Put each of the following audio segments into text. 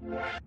Welcome.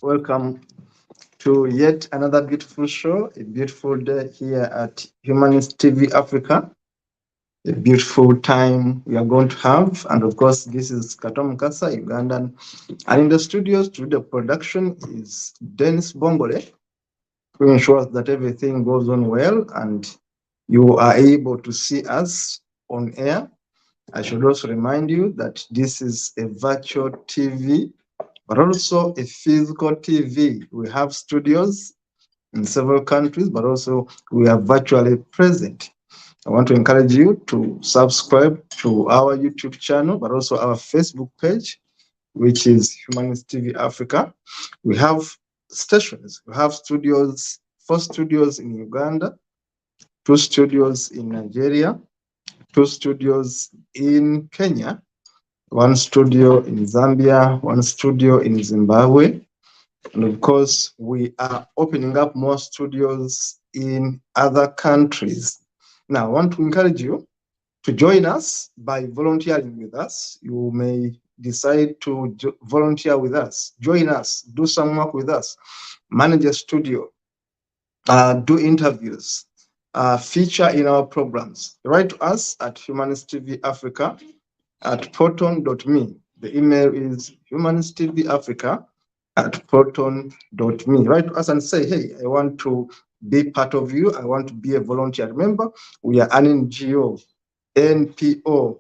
Welcome to yet another beautiful show, a beautiful day here at Humanist TV Africa, a beautiful time we are going to have. And of course, this is Katom Kasa, Ugandan. And in the studios to do the production is Dennis Bongole, who ensures that everything goes on well and you are able to see us on air. I should also remind you that this is a virtual TV, but also a physical TV. We have studios in several countries, but also we are virtually present. I want to encourage you to subscribe to our YouTube channel, but also our Facebook page, which is Humanist TV Africa. We have stations. We have studios, 4 studios in Uganda, 2 studios in Nigeria, 2 studios in Kenya, 1 studio in Zambia, 1 studio in Zimbabwe. And of course, we are opening up more studios in other countries. Now, I want to encourage you to join us by volunteering with us. You may decide to volunteer with us, join us, do some work with us, manage a studio, do interviews, feature in our programs. Write to us at Humanist TV Africa at proton.me. The email is humanisttvafrica@proton.me. Write to us and say, hey, I want to be part of you. I want to be a volunteer. Remember, we are an NGO, NPO,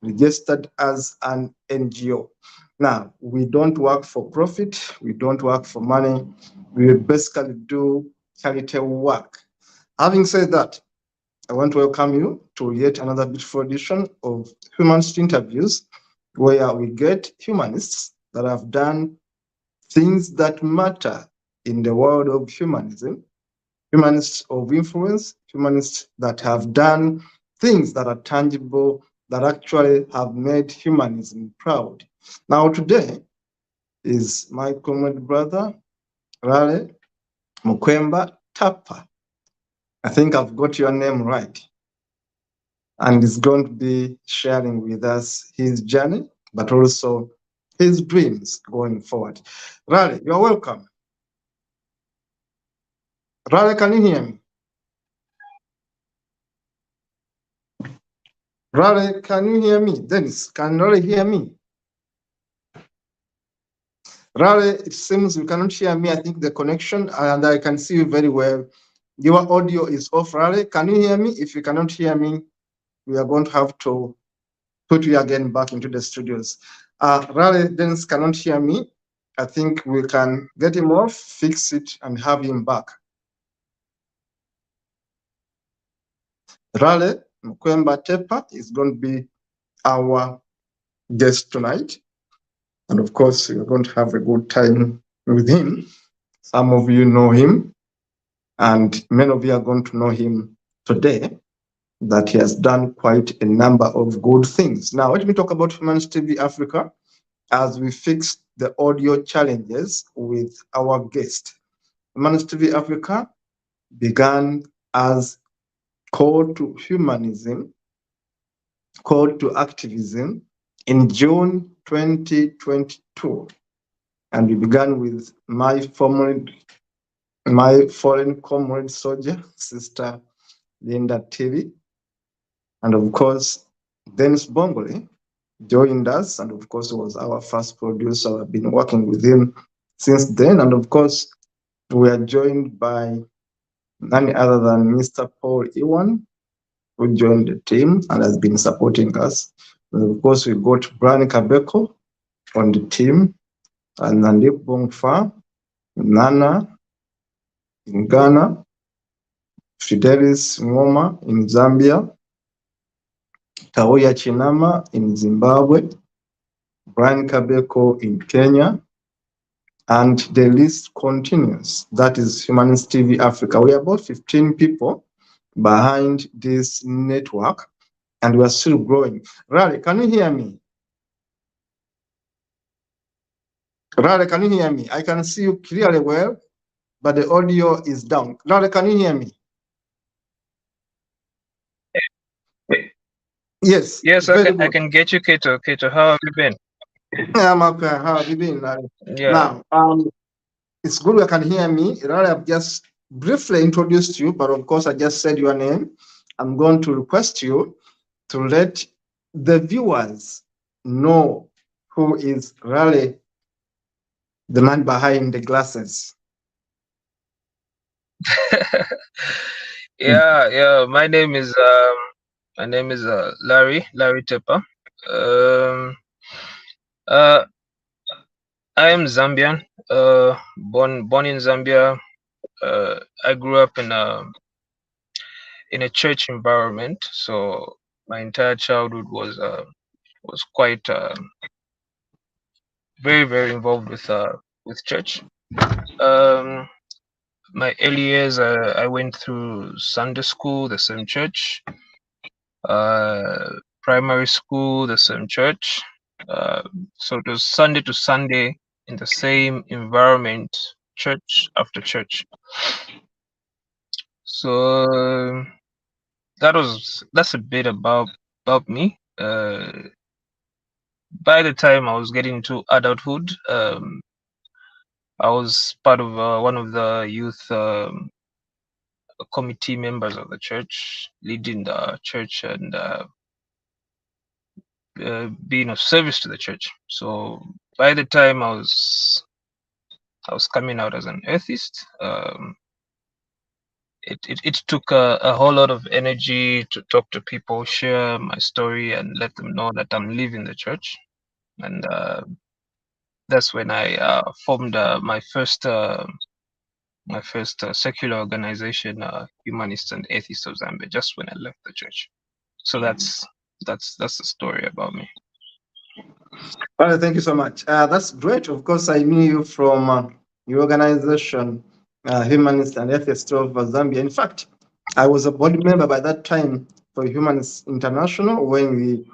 registered as an NGO. Now, we don't work for profit. We don't work for money. We basically do charity work. Having said that, I want to welcome you to yet another beautiful edition of Humanist Interviews, where we get humanists that have done things that matter in the world of humanism, humanists of influence, humanists that have done things that are tangible, that actually have made humanism proud. Now, today is my comrade brother, Larry Mukwemba Tepa. I think I've got your name right. And he's going to be sharing with us his journey, but also his dreams going forward. Larry, you're welcome. Larry, can you hear me? Larry, can you hear me? Dennis, can Larry hear me? Larry, it seems you cannot hear me. I think the connection, and I can see you very well. Your audio is off. Larry, can you hear me? If you cannot hear me, we are going to have to put you again back into the studios. Larry, Dennis cannot hear me. I think we can get him off, fix it, and have him back. Larry Mukwemba Tepa is going to be our guest tonight. And of course, we're going to have a good time with him. Some of you know him, and many of you are going to know him today, that he has done quite a number of good things. Now, let me talk about Humanist TV Africa as we fix the audio challenges with our guest. Humanist TV Africa began as call to humanism, call to activism in June 2022. And we began with my foreign comrade soldier, Sister Linda TV. And of course, Dennis Bongole joined us, and of course was our first producer. I've been working with him since then, and of course we are joined by none other than Mr. Paul Iwan, who joined the team and has been supporting us. And of course, we got Brian Kabeko on the team, and Nandip Bongfa, Nana in Ghana, Fidelis Ngoma in Zambia, Taoya Chinama in Zimbabwe, Brian Kabeko in Kenya, and the list continues. That is Humanist TV Africa. We are about 15 people behind this network, and we are still growing. Raleigh, can you hear me? Raleigh, can you hear me? I can see you clearly well, but the audio is down. Raleigh, can you hear me? Yes. Yes, I can get you, Kato. Kato, how have you been? I'm okay. How have you been? Yeah. Now, it's good you can hear me. Raleigh, I've just briefly introduced you, but of course, I just said your name. I'm going to request you to let the viewers know who is Raleigh, the man behind the glasses. Yeah. My name is Larry Tepa. Uh, I am Zambian. Born in Zambia. I grew up in a church environment, so my entire childhood was quite very involved with church. My early years, I went through Sunday school, the same church. Primary school, the same church. So it was Sunday to Sunday in the same environment, church after church. So that's a bit about me. By the time I was getting into adulthood, I was part of one of the youth committee members of the church, leading the church and being of service to the church. So by the time I was coming out as an atheist, it took a whole lot of energy to talk to people, share my story, and let them know that I'm leaving the church. And that's when I formed my first secular organization, Humanists and Atheists of Zambia, just when I left the church. So that's the story about me. Well, thank you so much. That's great. Of course, I knew you from your organization, Humanist and Atheists of Zambia. In fact, I was a board member by that time for Humanists International when we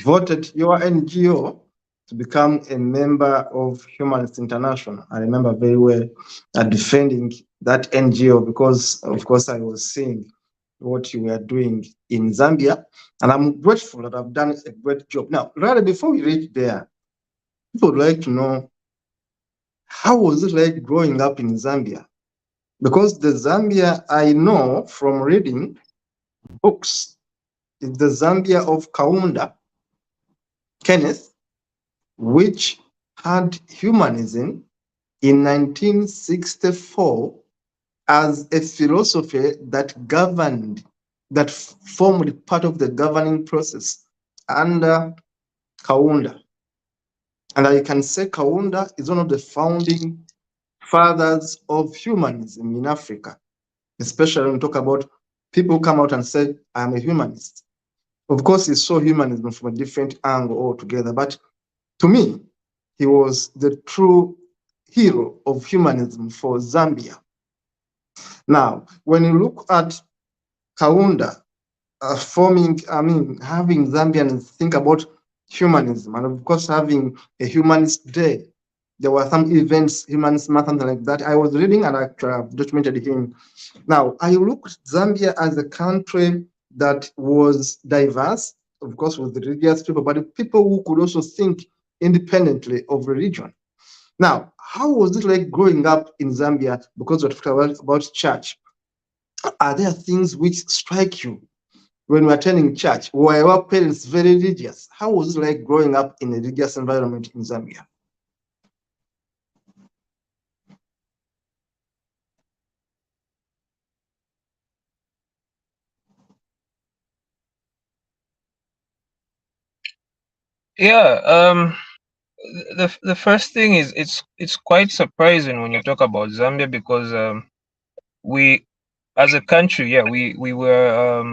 voted your NGO to become a member of Humanists International. I remember very well defending that NGO because, of course, I was seeing what you were doing in Zambia, and I'm grateful that I've done a great job. Now, rather before we reach there, people would like to know, how was it like growing up in Zambia? Because the Zambia I know from reading books is the Zambia of Kaunda, Kenneth, which had humanism in 1964 as a philosophy that governed, that formed part of the governing process under Kaunda. And I can say Kaunda is one of the founding fathers of humanism in Africa, especially when we talk about people who come out and say, I'm a humanist. Of course, he saw humanism from a different angle altogether, but to me, he was the true hero of humanism for Zambia. Now, when you look at Kaunda having Zambians think about humanism, and of course, having a humanist day, there were some events, Humanist Month, something like that. I was reading and I documented him. Now, I looked at Zambia as a country that was diverse, of course, with religious people, but people who could also think independently of religion. Now, how was it like growing up in Zambia? Because we're talking about church. Are there things which strike you when we were attending church, were our parents very religious? How was it like growing up in a religious environment in Zambia? Yeah, the first thing is it's quite surprising when you talk about Zambia because we as a country, yeah, we were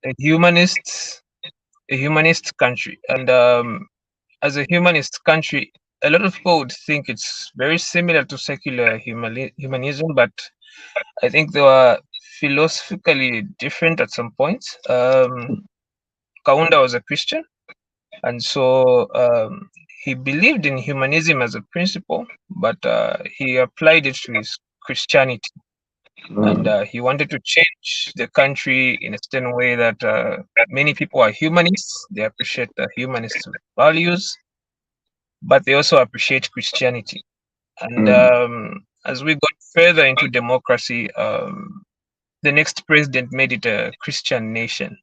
a humanist country, and as a humanist country, a lot of people would think it's very similar to secular humanism, but I think they were philosophically different at some points. Kaunda was a Christian, and so he believed in humanism as a principle, but he applied it to his Christianity, and he wanted to change the country in a certain way that many people are humanists. They appreciate the humanist values, but they also appreciate Christianity. And as we got further into democracy, the next president made it a Christian nation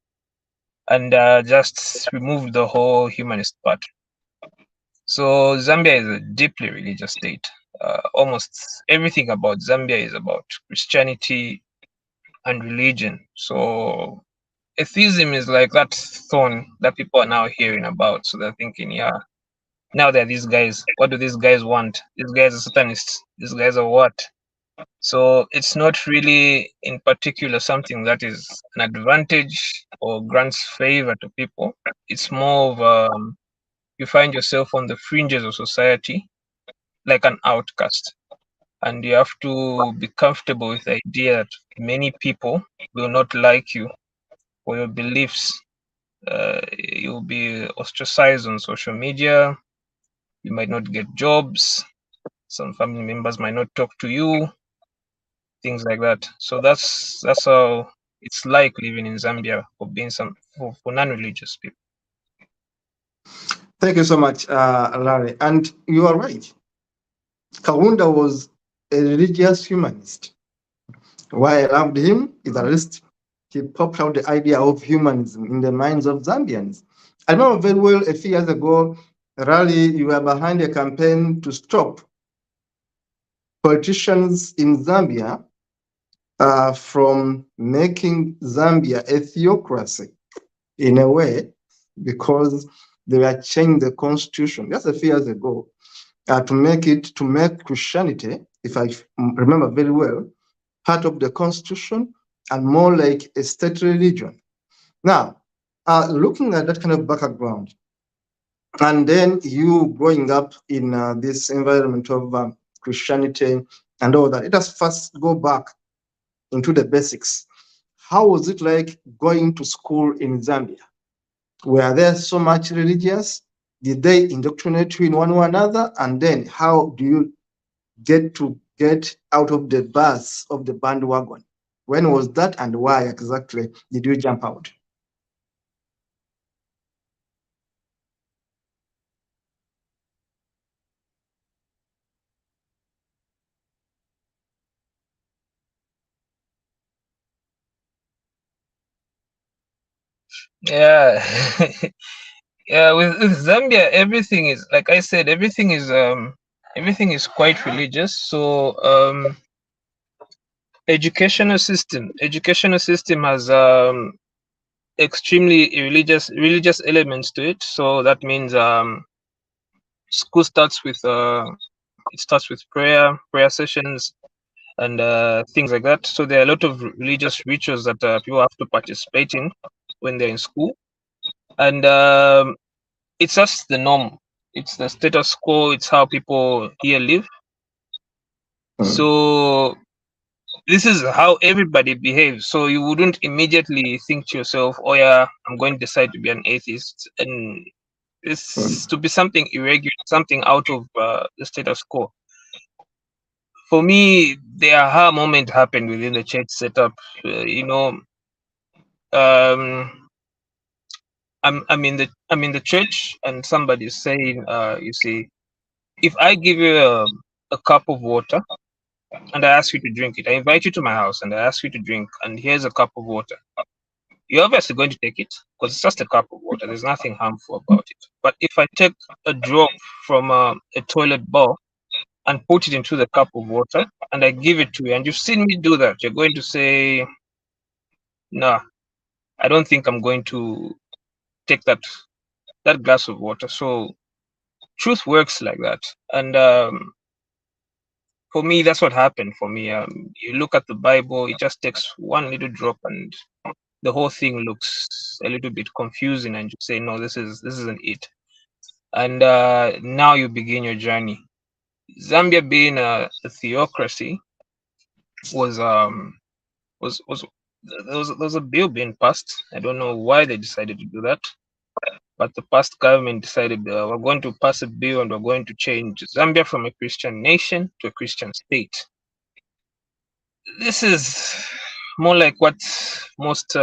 and just removed the whole humanist part. So Zambia is a deeply religious state. Almost everything about Zambia is about Christianity and religion. So atheism is like that thorn that people are now hearing about. So they're thinking, yeah, now there are these guys. What do these guys want? These guys are Satanists. These guys are what? So it's not really in particular something that is an advantage or grants favor to people. It's more of you find yourself on the fringes of society like an outcast. And you have to be comfortable with the idea that many people will not like you for your beliefs. You'll be ostracized on social media. You might not get jobs. Some family members might not talk to you. Things like that. So that's how it's like living in Zambia for being for non-religious people. Thank you so much, Larry. And you are right. Kaunda was a religious humanist. Why I loved him is at least he popped out the idea of humanism in the minds of Zambians. I remember very well a few years ago, Rally, you were behind a campaign to stop politicians in Zambia from making Zambia a theocracy in a way, because they were changing the constitution just a few years ago to make Christianity, if I remember very well, part of the constitution and more like a state religion. Now, looking at that kind of background, and then you growing up in this environment of Christianity and all that, let us first go back into the basics. How was it like going to school in Zambia? Were there so much religious? Did they indoctrinate you in one or another? And then how do you get out of the bus of the bandwagon? When was that and why exactly did you jump out? Yeah. Yeah, with Zambia, everything is like I said, everything is quite religious. So educational system has extremely religious elements to it. So that means school starts with prayer sessions, and things like that. So there are a lot of religious rituals that people have to participate in when they're in school, and it's just the norm. It's the status quo. It's how people here live. So this is how everybody behaves. So you wouldn't immediately think to yourself, "Oh yeah, I'm going to decide to be an atheist," and it's to be something irregular, something out of the status quo. For me, the aha moment happened within the church setup. Um, I'm in the church, and somebody's saying, you see, if I give you a cup of water and I ask you to drink it, I invite you to my house and I ask you to drink, and here's a cup of water. you're obviously going to take it because it's just a cup of water. There's nothing harmful about it. But if I take a drop from a toilet bowl and put it into the cup of water and I give it to you, and you've seen me do that, you're going to say, "No, I don't think I'm going to take that glass of water." So truth works like that, and for me, that's what happened for me. You look at the Bible, it just takes one little drop, and the whole thing looks a little bit confusing, and you say, "No, this isn't it." And now you begin your journey. Zambia being a theocracy was there was a bill being passed. I don't know why they decided to do that, but the past government decided we're going to pass a bill and we're going to change Zambia from a Christian nation to a Christian state. This is more like what most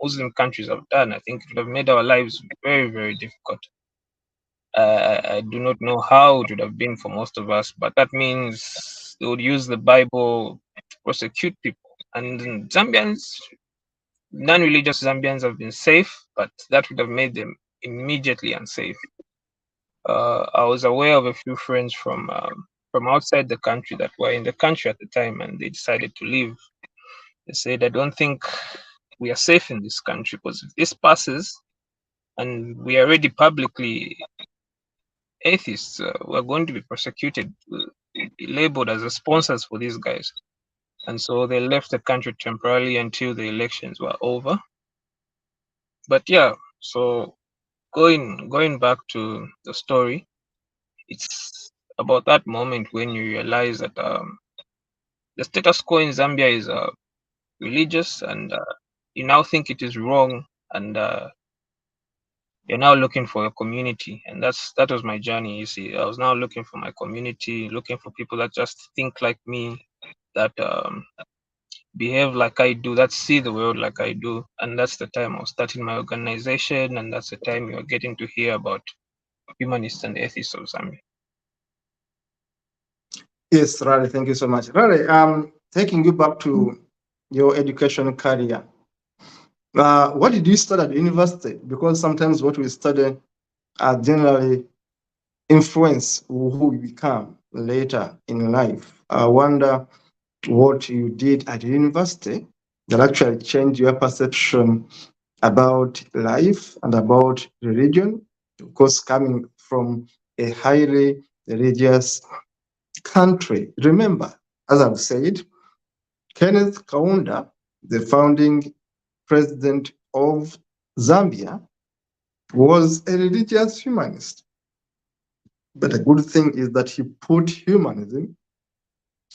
Muslim countries have done. I think it would have made our lives very, very difficult. I do not know how it would have been for most of us, but that means they would use the Bible to prosecute people. And Zambians, non-religious Zambians have been safe, but that would have made them immediately unsafe. I was aware of a few friends from outside the country that were in the country at the time, and they decided to leave. They said, "I don't think we are safe in this country because if this passes, and we are already publicly atheists, we're going to be persecuted, be labeled as the sponsors for these guys." And so they left the country temporarily until the elections were over. But yeah, so going back to the story, it's about that moment when you realize that the status quo in Zambia is religious, and you now think it is wrong, and you're now looking for a community, and that was my journey. You see, I was now looking for my community, looking for people that just think like me, that behave like I do, that see the world like I do. And that's the time I was starting my organization, and that's the time you're getting to hear about humanists and atheists of Zambia. Yes, Raleigh, thank you so much. Raleigh, taking you back to your education career, what did you study at university? Because sometimes what we study generally influence who we become later in life. I wonder what you did at university that actually changed your perception about life and about religion, of course, coming from a highly religious country. Remember, as I've said, Kenneth Kaunda, the founding president of Zambia, was a religious humanist. But the good thing is that he put humanism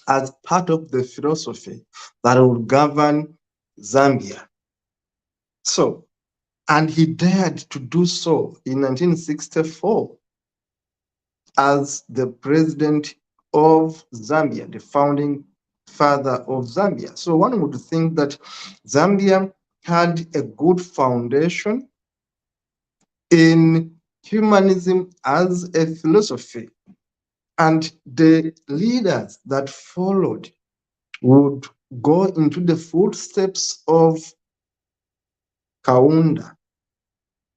as part of the philosophy that would govern Zambia. So, and he dared to do so in 1964 as the president of Zambia, the founding father of Zambia. So one would think that Zambia had a good foundation in humanism as a philosophy, and the leaders that followed would go into the footsteps of Kaunda.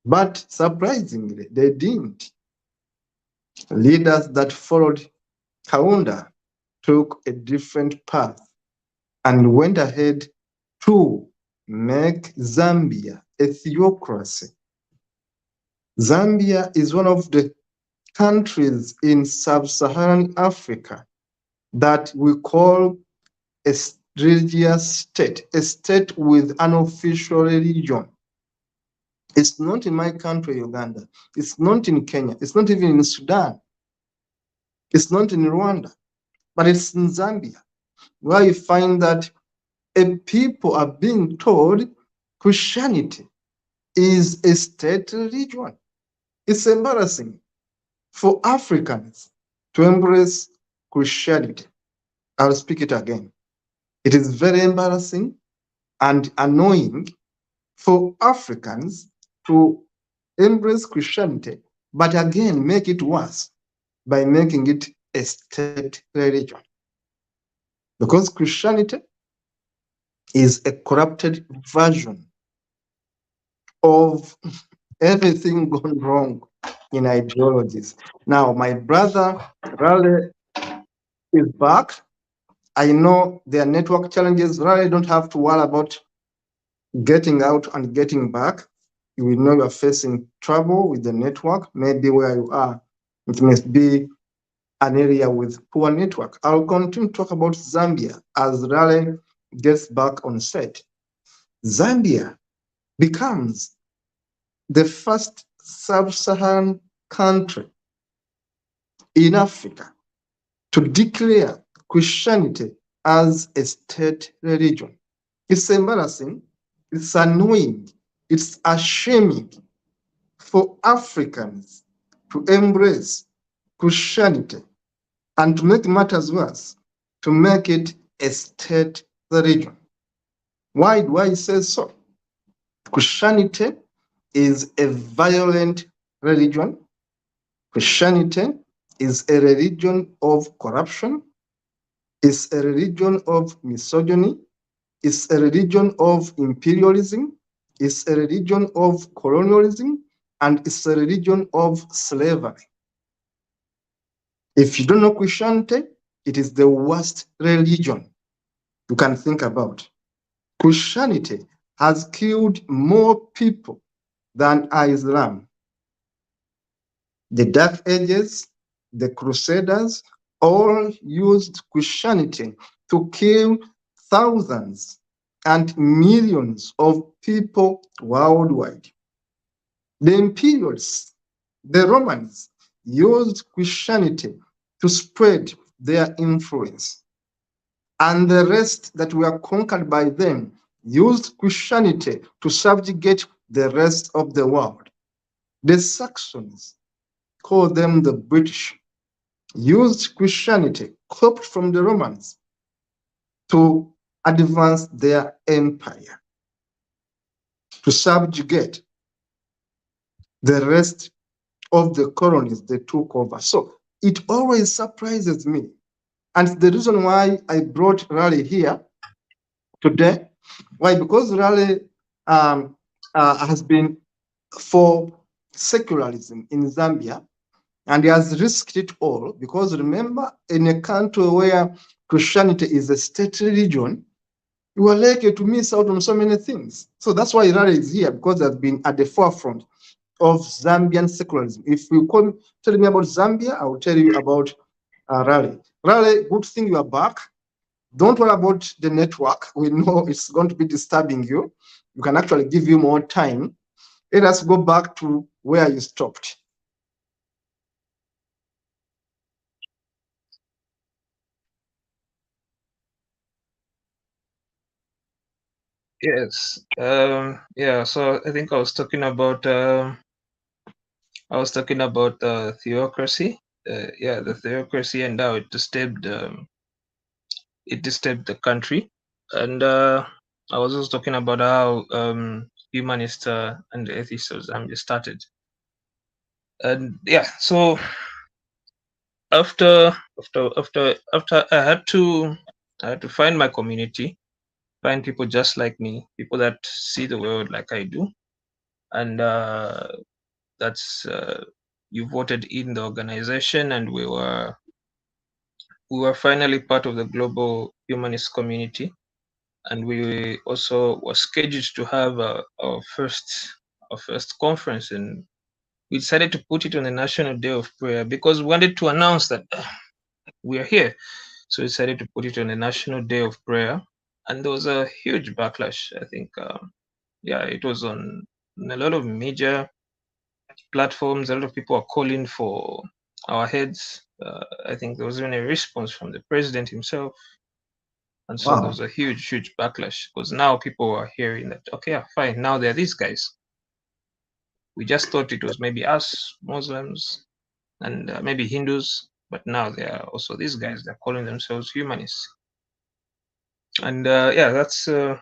But surprisingly, they didn't. Leaders that followed Kaunda took a different path and went ahead to make Zambia a theocracy. Zambia is one of the countries in sub-Saharan Africa that we call a religious state, a state with an official religion. It's not in my country, Uganda. It's not in Kenya. It's not even in Sudan. It's not in Rwanda, but it's in Zambia, where you find that people are being told Christianity is a state religion. It's embarrassing for Africans to embrace Christianity. I'll speak it again. It is very embarrassing and annoying for Africans to embrace Christianity, but again, make it worse by making it a state religion. Because Christianity is a corrupted version of everything gone wrong in ideologies. Now, my brother Raleigh is back. I know there are network challenges. Raleigh don't have to worry about getting out and getting back. You will know you are facing trouble with the network. Maybe where you are, it must be an area with poor network. I'll continue to talk about Zambia as Raleigh gets back on set. Zambia becomes the first sub-Saharan country in Africa to declare Christianity as a state religion. It's embarrassing, it's annoying, it's ashaming for Africans to embrace Christianity and to make matters worse, to make it a state religion. Why do I say so? Christianity is a violent religion. Christianity is a religion of corruption, is a religion of misogyny, is a religion of imperialism, is a religion of colonialism, and is a religion of slavery. If you don't know Christianity, it is the worst religion you can think about. Christianity has killed more people than Islam. The Dark Ages, the Crusaders, all used Christianity to kill thousands and millions of people worldwide. The imperialists, the Romans, used Christianity to spread their influence. And the rest that were conquered by them used Christianity to subjugate the rest of the world. The Saxons, call them the British, used Christianity, copied from the Romans, to advance their empire, to subjugate the rest of the colonies they took over. So it always surprises me. And the reason why I brought Raleigh here today, why? Because Raleigh has been for secularism in Zambia, and he has risked it all. Because remember, in a country where Christianity is a state religion, you are likely to miss out on so many things. So that's why Raleigh is here, because he has been at the forefront of Zambian secularism. If you tell me about Zambia, I will tell you about Raleigh. Raleigh, good thing you are back. Don't worry about the network. We know it's going to be disturbing you. You can actually give you more time. Let us go back to where you stopped. Yes. Yeah. So I think I was talking about theocracy. Yeah, the theocracy and how it disturbed the country. And I was also talking about how humanists and the atheists of Zambia started. And yeah, so after I had to find my community, find people just like me, people that see the world like I do, and that's you voted in the organization, and we were finally part of the global humanist community, and we also were scheduled to have our first conference, and we decided to put it on the National Day of Prayer because we wanted to announce that we are here. So we decided to put it on the National Day of Prayer, and there was a huge backlash. I think, yeah, it was on a lot of major platforms. A lot of people are calling for our heads. I think there was even a response from the president himself. And so there Wow. was a huge, huge backlash because now people are hearing that, okay, yeah, fine, now there are these guys. We just thought it was maybe us, Muslims, and maybe Hindus, but now there are also these guys, they're calling themselves humanists. And yeah, that's our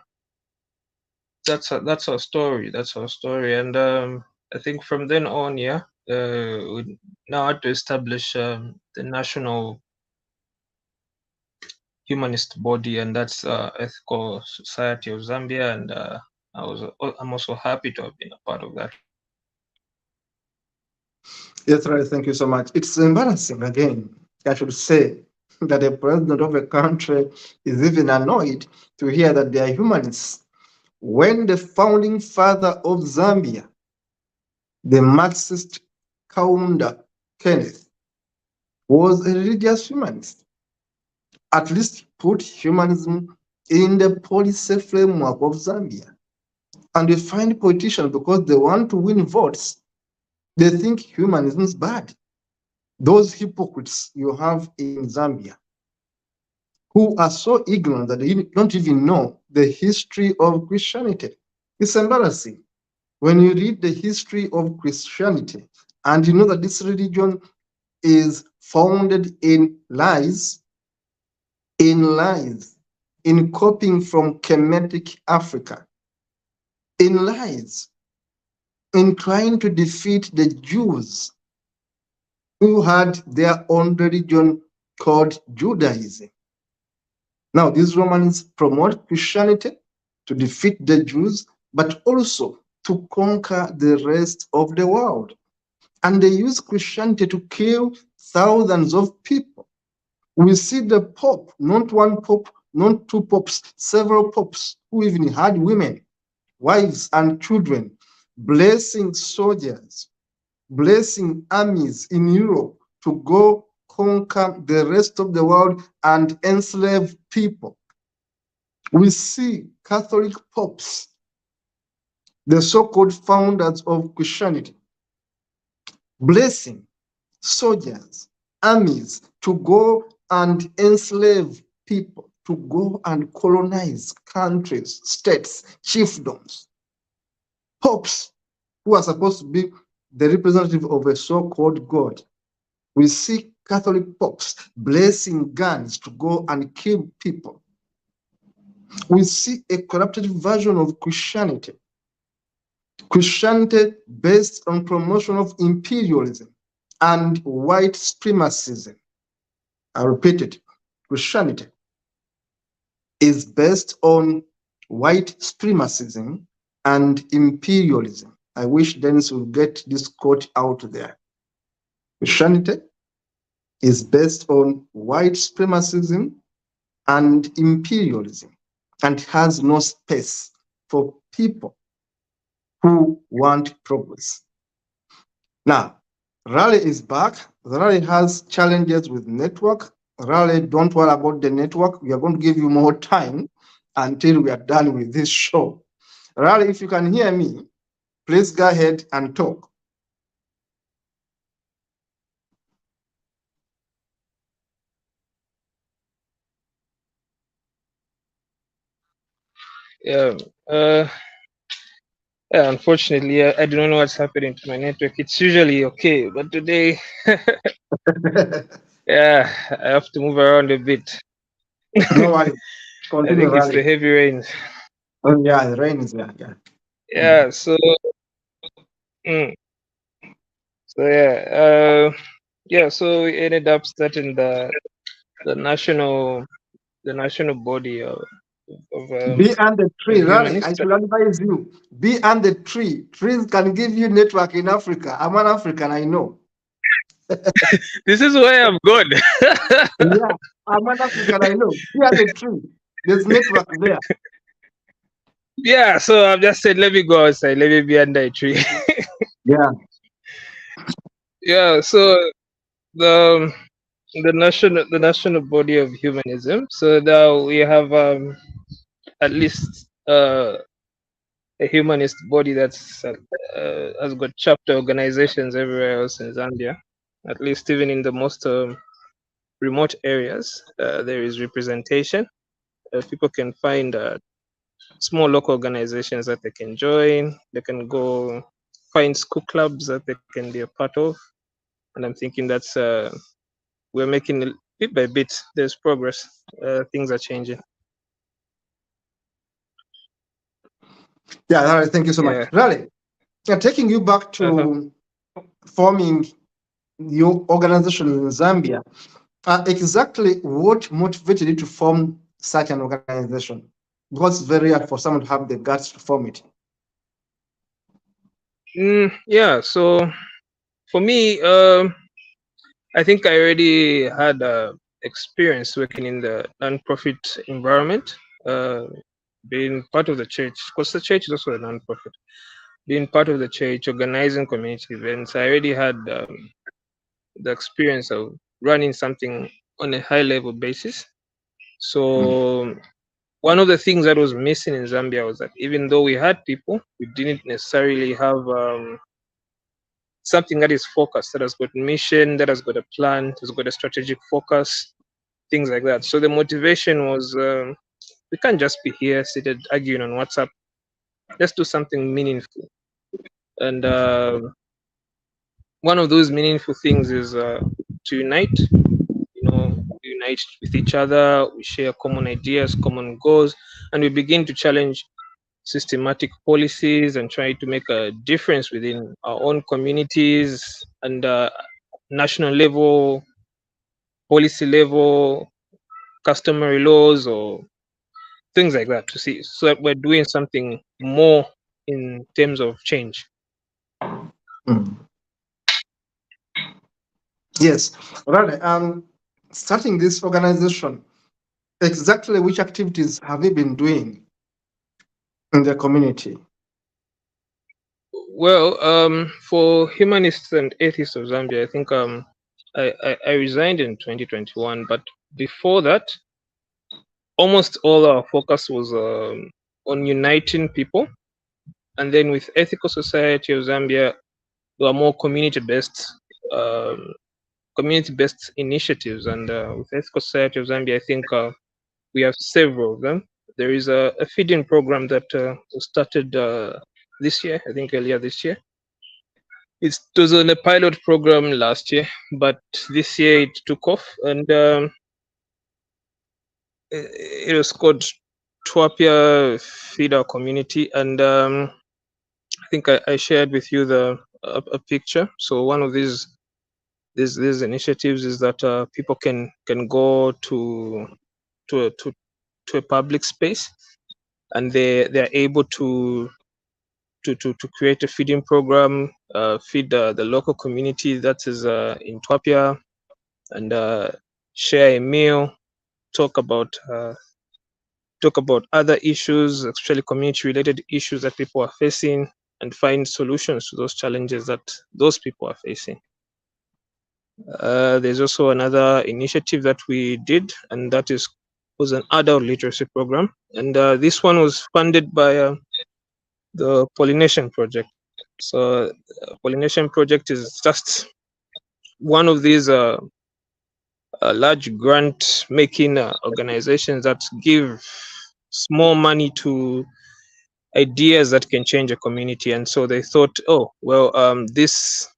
story. That's our story. And I think from then on, yeah, we now had to establish the National Humanist Body, and that's Ethical Society of Zambia, and I'm also happy to have been a part of that. Yes, right. Thank you so much. It's embarrassing again, I should say, that a president of a country is even annoyed to hear that they are humanists. When the founding father of Zambia, the Marxist Kaunda Kenneth, was a religious humanist, at least put humanism in the policy framework of Zambia. And we find politicians, because they want to win votes, they think humanism is bad. Those hypocrites you have in Zambia, who are so ignorant that they don't even know the history of Christianity. It's embarrassing when you read the history of Christianity and you know that this religion is founded in lies, in copying from Kemetic Africa, in lies, in trying to defeat the Jews who had their own religion called Judaism. Now, these Romans promote Christianity to defeat the Jews, but also to conquer the rest of the world. And they use Christianity to kill thousands of people. We see the Pope, not one Pope, not two popes, several popes who even had women, wives, and children, blessing soldiers, blessing armies in Europe to go conquer the rest of the world and enslave people. We see Catholic popes, the so-called founders of Christianity, blessing soldiers, armies to go and enslave people, to go and colonize countries, states, chiefdoms. Popes who are supposed to be the representative of a so-called God. We see Catholic popes blessing guns to go and kill people. We see a corrupted version of Christianity. Christianity based on promotion of imperialism and white supremacism. I repeat it, Christianity is based on white supremacism and imperialism. I wish Dennis would get this quote out there. Christianity is based on white supremacism and imperialism and has no space for people who want progress. Now, Raleigh is back. Raleigh has challenges with network. Raleigh, don't worry about the network. We are going to give you more time until we are done with this show. Raleigh, if you can hear me, please go ahead and talk. Yeah. Uh, yeah. Unfortunately, I do not know what's happening to my network. It's usually okay, but today, yeah, I have to move around a bit. No worry. I Continue, think it's the Raleigh. heavy rains. Oh, yeah, the rain is there. Yeah. Yeah. So, mm, yeah. So we ended up starting the national body Be under tree, of Raleigh. I humanists. should advise you. Be under tree. Trees can give you network in Africa. I'm an African, I know. This is where I'm good. Yeah, I'm an African, I know. Be under tree. There's network there. Yeah, so I've just said let me go outside, let me be under a tree. Yeah. Yeah, so the the national body of humanism. So now we have at least a humanist body that's has got chapter organizations everywhere else in Zambia. At least even in the most remote areas, there is representation. People can find small local organizations that they can join. They can go find school clubs that they can be a part of. And I'm thinking that's we're making bit by bit. There's progress. Things are changing. Yeah, Raleigh, thank you so much. Yeah. Raleigh, taking you back Uh-huh. to forming your organization in Zambia, exactly what motivated you to form such an organization? Because it's very hard for someone to have the guts to form it. Yeah, so for me, I think I already had experience working in the non-profit environment, being part of the church, because the church is also a non-profit. Being part of the church, organizing community events, I already had the experience of running something on a high level basis. So one of the things that was missing in Zambia was that even though we had people, we didn't necessarily have something that is focused, that has got mission, that has got a plan, has got a strategic focus, things like that. So the motivation was we can't just be here seated arguing on WhatsApp. Let's do something meaningful. And one of those meaningful things is to unite. Unite with each other. We share common ideas, common goals, and we begin to challenge systematic policies and try to make a difference within our own communities and national level, policy level, customary laws, or things like that, to see so that we're doing something more in terms of change. Yes, right. Starting this organization, exactly which activities have you been doing in the community? Well, for Humanists and Atheists of Zambia, I think I resigned in 2021, but before that, almost all our focus was on uniting people. And then with Ethical Society of Zambia, there are more community-based initiatives. And with Ethical Society of Zambia, I think we have several of them. There is a feeding program that was started this year, I think earlier this year. It was on a pilot program last year, but this year it took off, and it was called Twapia Feed Our Community. And I think I shared with you a picture. So one of these initiatives is that people can go to a public space, and they're able to create a feeding program, feed the local community that is in Twapia, and share a meal, talk about other issues, especially community-related issues that people are facing, and find solutions to those challenges that those people are facing. There's also another initiative that we did, and that was an adult literacy program, and this one was funded by the Pollination Project. So, Pollination Project is just one of these large grant-making organizations that give small money to ideas that can change a community. And so they thought, oh well, this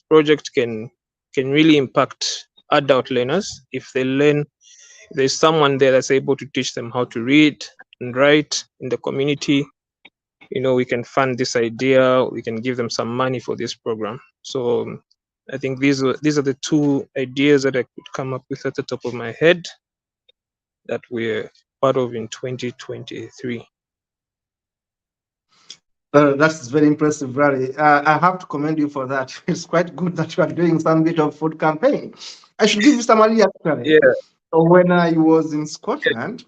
project can really impact adult learners if they learn. There's someone there that's able to teach them how to read and write in the community. We can fund this idea. We can give them some money for this program. So I think these are the two ideas that I could come up with at the top of my head that we're part of in 2023. That's very impressive, Larry. I have to commend you for that. It's quite good that you are doing some bit of food campaign. I should give you some idea, actually. Yeah. So when I was in Scotland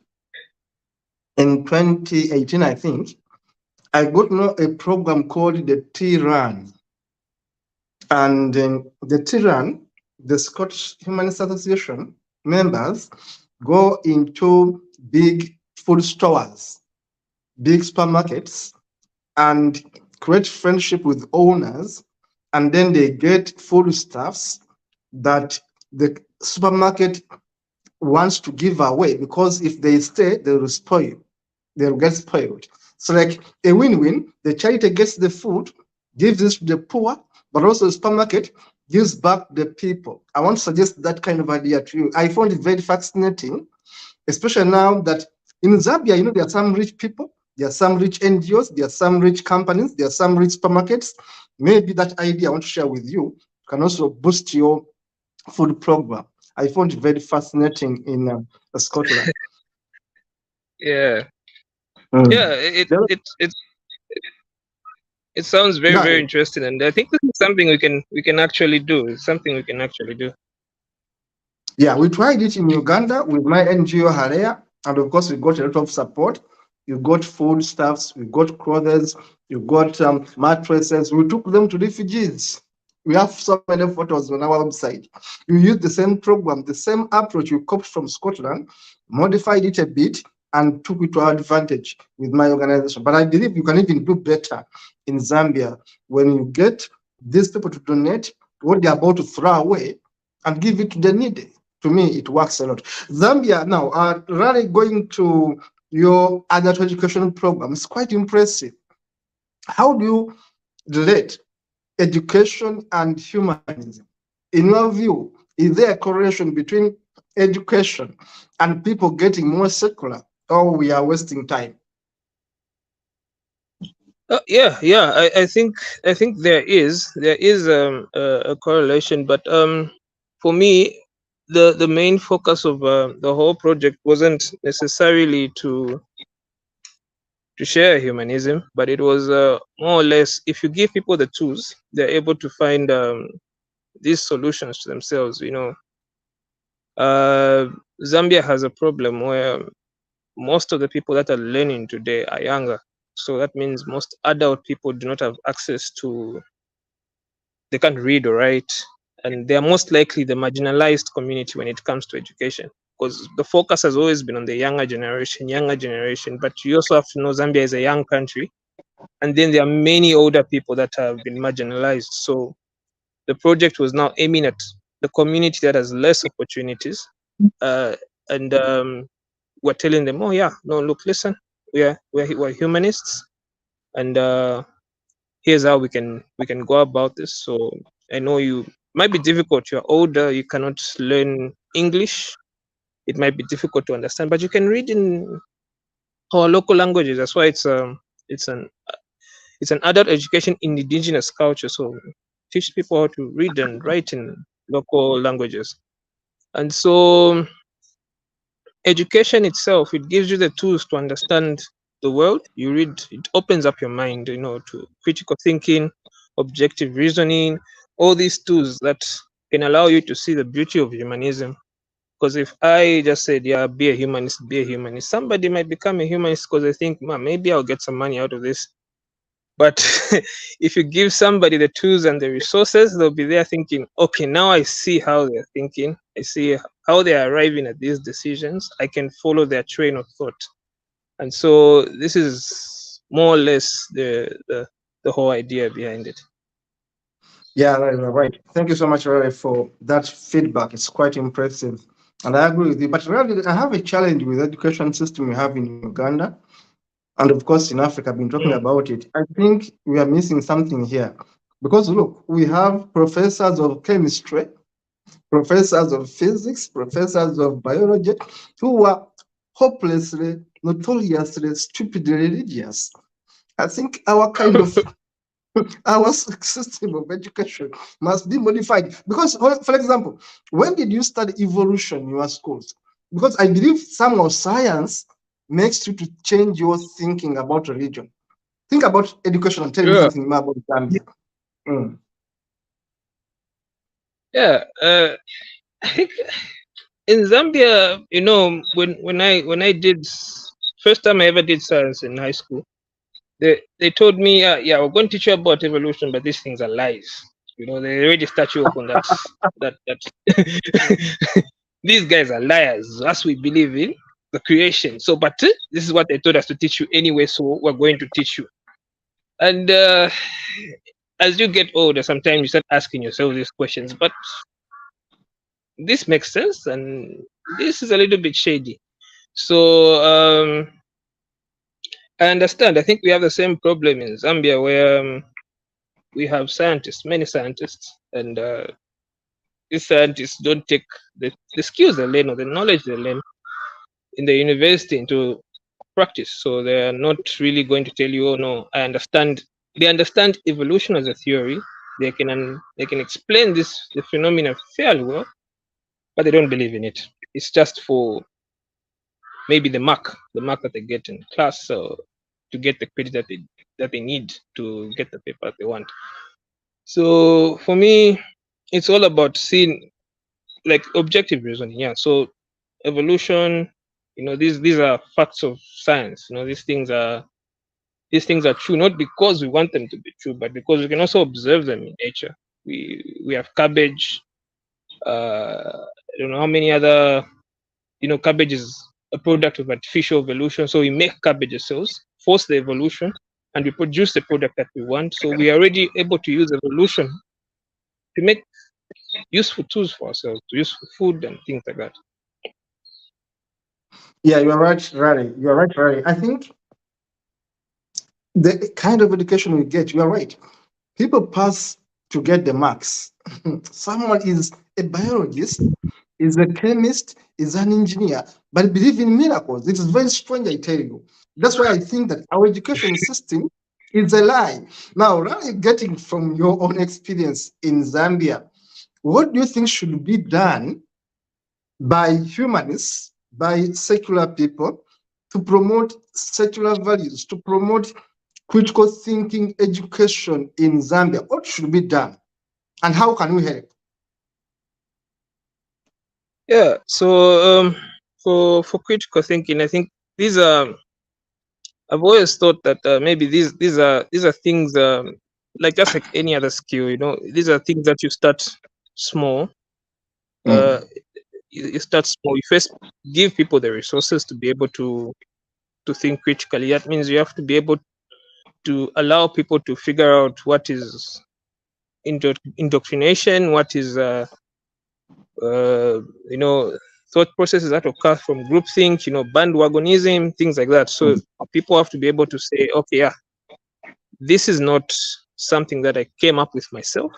in 2018, I think, I got to know a program called the Tea Run. And the Tea Run, the Scottish Humanist Association members go into big food stores, big supermarkets, and create friendship with owners, and then they get foodstuffs that the supermarket wants to give away, because if they stay, they will spoil. They'll get spoiled. So like a win-win, the charity gets the food, gives this to the poor, but also the supermarket gives back the people. I want to suggest that kind of idea to you. I found it very fascinating, especially now that in Zambia, there are some rich people, there are some rich NGOs, there are some rich companies, there are some rich supermarkets. Maybe that idea I want to share with you can also boost your food program. I found it very fascinating in Scotland. Yeah. Yeah, Mm. it The- it it it sounds very, very No, interesting, and I think this is something we can actually do. It's something we can actually do. yeah, we tried it in Uganda with my NGO Harea, and of course we got a lot of support. You got foodstuffs, we got clothes, you got mattresses. We took them to refugees. We have so many photos on our website. You used the same program, the same approach you copied from Scotland, modified it a bit, and took it to our advantage with my organization. But I believe you can even do better in Zambia when you get these people to donate what they're about to throw away and give it to the needy. To me, it works a lot. Zambia now are really going to your adult education program. It's quite impressive. How do you relate education and humanism? In your view, is there a correlation between education and people getting more secular, or we are wasting time? Yeah. I think there is a correlation, but for me, the main focus of the whole project wasn't necessarily to share humanism, but it was more or less, if you give people the tools, they're able to find these solutions to themselves. Zambia has a problem where most of the people that are learning today are younger. So that means most adult people do not have access to, they can't read or write, and they are most likely the marginalized community when it comes to education, because the focus has always been on the younger generation. But you also have to know Zambia is a young country, and then there are many older people that have been marginalized. So the project was now aiming at the community that has less opportunities, and we're telling them, oh yeah, no, look, listen, we're humanists, and here's how we can go about this. So I know you might be difficult. You're older, you cannot learn English. It might be difficult to understand, but you can read in our local languages. That's why it's an it's an adult education in indigenous culture. So teach people how to read and write in local languages. And so education itself, it gives you the tools to understand the world you read. It opens up your mind, to critical thinking, objective reasoning, all these tools that can allow you to see the beauty of humanism. Because if I just said, yeah, be a humanist, somebody might become a humanist because they think, man, maybe I'll get some money out of this. But if you give somebody the tools and the resources, they'll be there thinking, okay, now I see how they're thinking. I see how they're arriving at these decisions. I can follow their train of thought. And so this is more or less the whole idea behind it. Yeah, right. Thank you so much, Ray, for that feedback. It's quite impressive. And I agree with you. But really, I have a challenge with the education system we have in Uganda. And of course, in Africa, I've been talking Mm. about it. I think we are missing something here. Because look, we have professors of chemistry, professors of physics, professors of biology, who are hopelessly, notoriously, stupidly religious. I think our kind of our system of education must be modified. Because, for example, when did you study evolution in your schools? Because I believe somehow science makes you to change your thinking about religion. Think about education and tell me Yeah, something more about Zambia. Mm. yeah. I think in Zambia, when I did first time I ever did science in high school, they told me, yeah, we're going to teach you about evolution, but these things are lies. They already start you off on that these guys are liars. As we believe in the creation. So, but this is what they told us to teach you anyway. So we're going to teach you. And as you get older, sometimes you start asking yourself these questions. But this makes sense, and this is a little bit shady. So I understand. I think we have the same problem in Zambia where we have scientists, many scientists, and these scientists don't take the skills they learn or the knowledge they learn in the university into practice. So they are not really going to tell you, oh no, I understand. They understand evolution as a theory. They can explain the phenomena fairly well, but they don't believe in it. It's just for maybe the mark that they get in class, so to get the credit that they need to get the paper they want. So for me, it's all about seeing like objective reasoning. Yeah. So evolution, these are facts of science. These things are true not because we want them to be true, but because we can also observe them in nature. We have cabbage. I don't know how many other. Cabbage is a product of artificial evolution. So we make cabbage cells, force the evolution, and we produce the product that we want. So we are already able to use evolution to make useful tools for ourselves, to useful food and things like that. Yeah, you are right, Rari. You are right, Rari. I think the kind of education we get, you are right. People pass to get the marks. Someone is a biologist, is a chemist, is an engineer, but believe in miracles. It is very strange, I tell you. That's why I think that our education system is a lie. Now, Rari, getting from your own experience in Zambia, what do you think should be done by humanists, by secular people, to promote secular values, to promote critical thinking education in Zambia? What should be done, and how can we help? Yeah. So for critical thinking, I think these are. I've always thought that maybe these are things like just like any other skill. These are things that you start small. Uh, Mm. you start small. You first give people the resources to be able to think critically. That means you have to be able to allow people to figure out what is indoctrination, what is uh, you know thought processes that occur from groupthink, bandwagonism, things like that. So people have to be able to say, okay, yeah, this is not something that I came up with myself.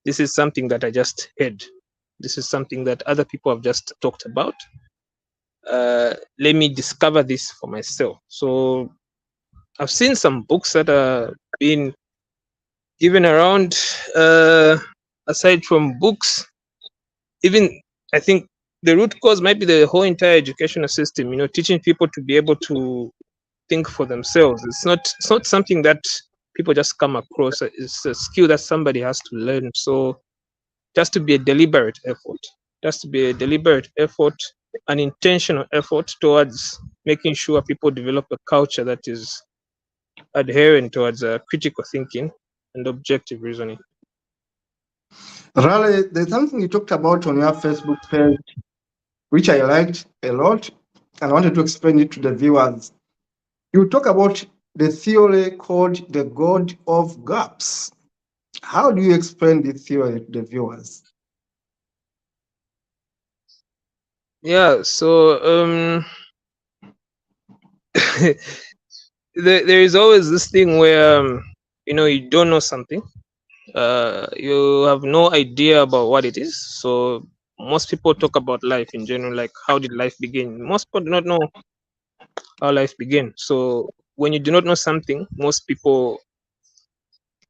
This is something that I just heard. This is something that other people have just talked about. Let me discover this for myself. So I've seen some books that are being given around. Aside from books, even I think the root cause might be the whole entire educational system. Teaching people to be able to think for themselves. It's not something that people just come across. It's a skill that somebody has to learn. So it has to be a deliberate effort. It has to be a deliberate effort, an intentional effort towards making sure people develop a culture that is adherent towards critical thinking and objective reasoning. Raleigh, there's something you talked about on your Facebook page, which I liked a lot, and I wanted to explain it to the viewers. You talk about the theory called the God of Gaps. How do you explain the theory to the viewers? Yeah. So there is always this thing where you don't know something. You have no idea about what it is. So most people talk about life in general, like how did life begin. Most people do not know how life began. So when you do not know something, most people,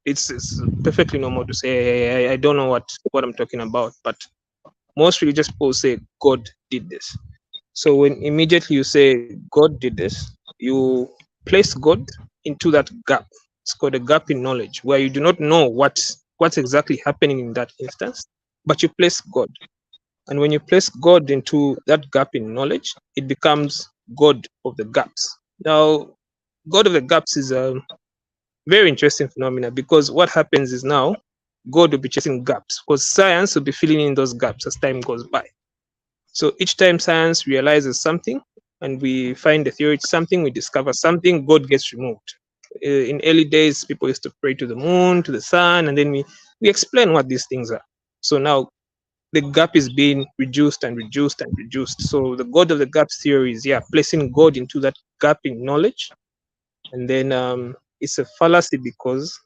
it's perfectly normal to say, hey, I don't know what I'm talking about. But most religious people say God did this. So when immediately you say God did this, you place God into that gap. It's called a gap in knowledge, where you do not know what's exactly happening in that instance, but you place God. And when you place God into that gap in knowledge, it becomes God of the gaps. Now, God of the gaps is a very interesting phenomena, because what happens is now God will be chasing gaps, because science will be filling in those gaps as time goes by. So each time science realizes something and we find the theory to something, we discover something, God gets removed. In early days, people used to pray to the moon, to the sun, and then we explain what these things are. So now the gap is being reduced and reduced and reduced. So the God of the gaps theory is, yeah, placing God into that gap in knowledge. And then it's a fallacy, because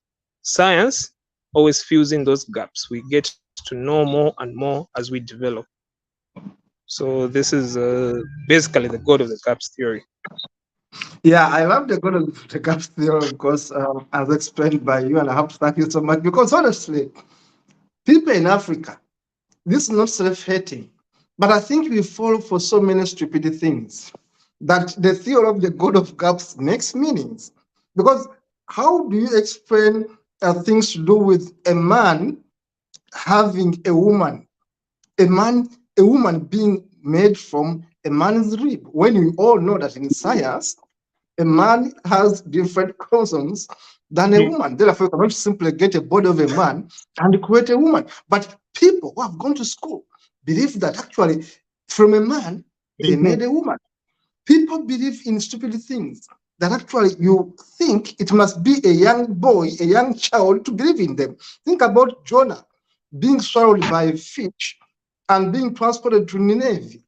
science always fills in those gaps. We get to know more and more as we develop. So this is basically the God of the gaps theory. Yeah, I love the God of the Gaps theory because, as explained by you, and I have to thank you so much because honestly, people in Africa, this is not self-hating. But I think we fall for so many stupid things that the theory of the God of gaps makes meanings. Because how do you explain things to do with a man having a woman, a man, a woman being made from a man's rib, when we all know that in science, a man has different chromosomes than a woman. Therefore, you cannot simply get a body of a man and create a woman. But people who have gone to school believe that actually from a man, they made a woman. People believe in stupid things that actually you think it must be a young boy, a young child to believe in them. Think about Jonah being swallowed by a fish and being transported to Nineveh.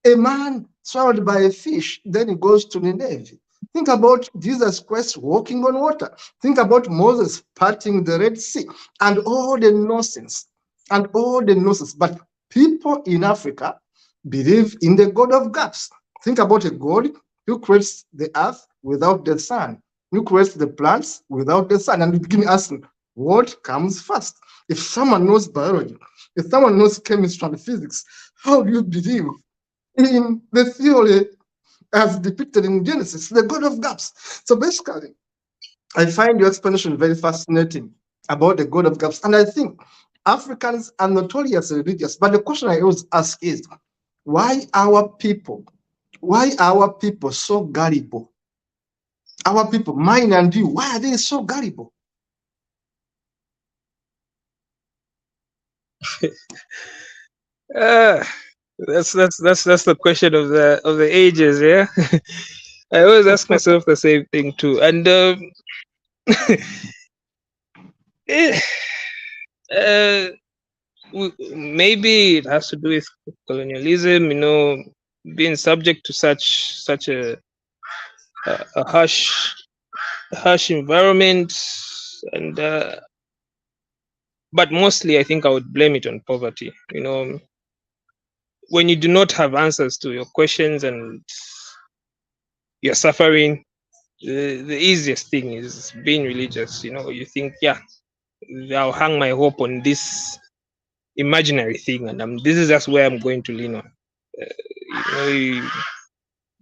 A man swallowed by a fish, then he goes to Nineveh. Think about Jesus Christ walking on water. Think about Moses parting the Red Sea and all the nonsense and all the nonsense. But people in Africa believe in the God of gaps. Think about a God who creates the earth without the sun, who creates the plants without the sun. And you begin asking, what comes first? If someone knows biology, if someone knows chemistry and physics, how do you believe in the theory as depicted in Genesis, the God of gaps? So basically, I find your explanation very fascinating about the God of gaps. And I think Africans are notoriously religious. But the question I always ask is, why our people so gullible? Our people, mine and you, why are they so gullible? That's the question of the ages, yeah. I always ask myself the same thing too, and eh, maybe it has to do with colonialism, being subject to such a harsh environment, and but mostly I think I would blame it on poverty. When you do not have answers to your questions and you're suffering, the easiest thing is being religious. You think, yeah, I'll hang my hope on this imaginary thing, and this is just where I'm going to lean on.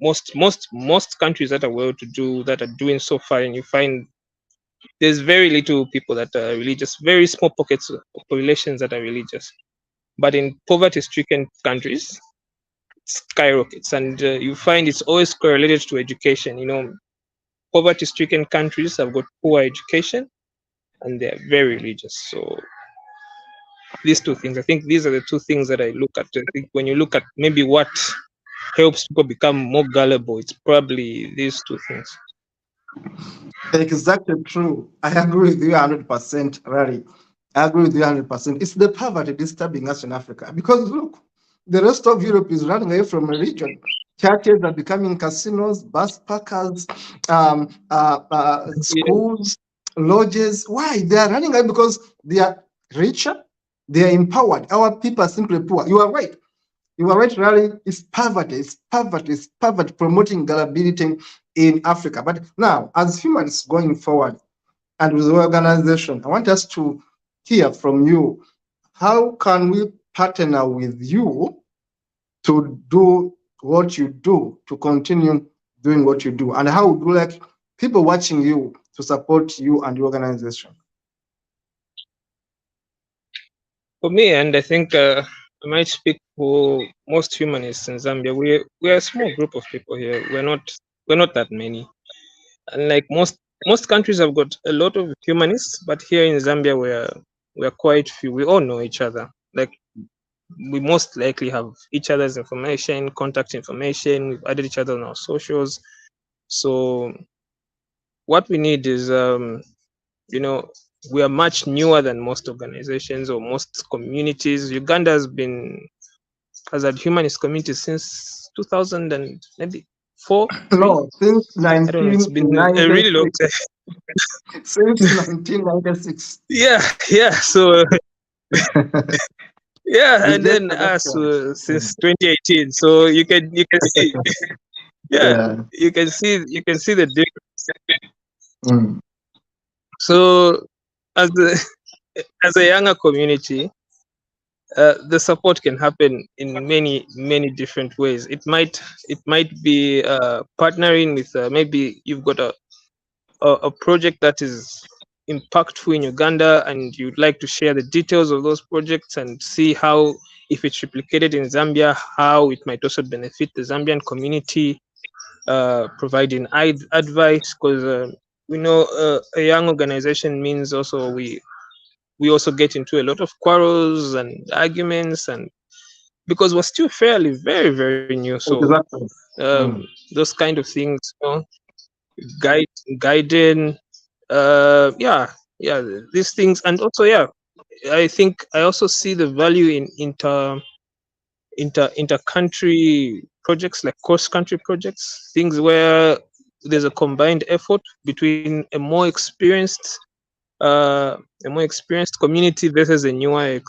Most countries that are well-to-do, that are doing so fine, you find there's very little people that are religious. Very small pockets of populations that are religious, but in poverty-stricken countries, skyrockets, and you find it's always correlated to education. Poverty-stricken countries have got poor education, and they're very religious. So these two things, I think these are the two things that I look at. I think when you look at maybe what helps people become more gullible, it's probably these two things. Exactly true. I agree with you 100%, Rary. I agree with you 100%. It's the poverty disturbing us in Africa because look, the rest of Europe is running away from religion. Churches are becoming casinos, bus parkers, schools, lodges. Why? They are running away because they are richer, they are empowered. Our people are simply poor. You are right. You are right, Rally. It's poverty. It's poverty. It's poverty promoting gullibility in Africa. But now, as humans going forward and with the organization, I want us to hear from you. How can we partner with you to do what you do, to continue doing what you do? And how would you like people watching you to support you and your organization? For me, and I think I might speak for most humanists in Zambia, we're a small group of people here. We're not that many. And like most countries have got a lot of humanists, but here in Zambia we're quite few. We all know each other. Like we most likely have each other's information, contact information. We've added each other on our socials. So what we need is we are much newer than most organizations or most communities. Uganda has had humanist communities since 2000 and maybe 4, 3. No, since I don't know. It's been a really long 1996. time. Since 1996. Yeah. So yeah, We and just then forgot us one. since 2018. So you can see, yeah, Yeah. you can see the difference. Mm. So as a as a younger community, the support can happen in many different ways. It might be partnering with, maybe you've got a project that is impactful in Uganda, and you'd like to share the details of those projects and see how, if it's replicated in Zambia, how it might also benefit the Zambian community, providing advice, because we know a young organization means also we also get into a lot of quarrels and arguments, and because we're still fairly very new, so Exactly. um, Mm. those kind of things, guide guiding, yeah, yeah, these things. And also, yeah, I think I also see the value in inter country projects, like cross country projects, things where there's a combined effort between a more experienced community versus a newer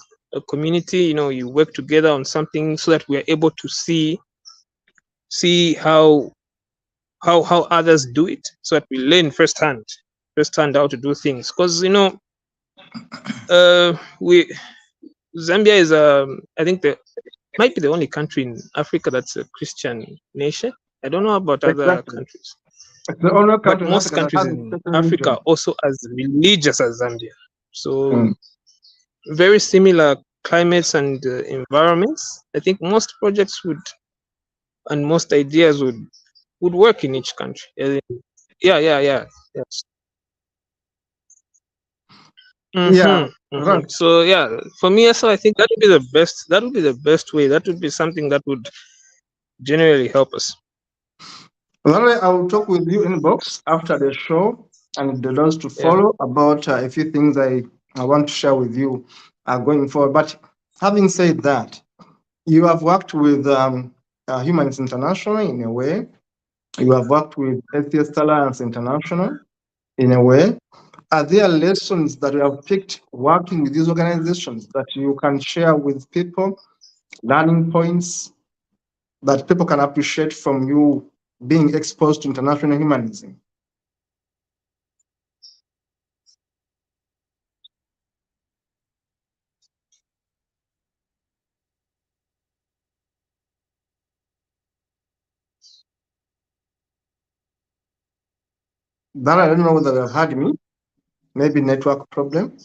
community. You work together on something so that we are able to see how others do it, so that we learn firsthand how to do things. Because we Zambia is, I think, the might be the only country in Africa that's a Christian nation. I don't know about other Exactly. countries, It's the only but country in most Africa that countries has a in certain Africa religion. also as religious as Zambia. So Mm. very similar climates and environments. I think most projects would, and most ideas would work in each country. Yeah. Yes. Yeah, right. So yeah, for me, so I think that would be the best. That would be the best way. That would be something that would generally help us. Larry, I will talk with you in box after the show and the laws to Yeah. follow about a few things I want to share with you going forward. But having said that, you have worked with Humanist International in a way. You have worked with Atheist Alliance International in a way. Are there lessons that you have picked working with these organizations that you can share with people, learning points that people can appreciate from you being exposed to international humanism? That I don't know whether you have heard me. Maybe network problem.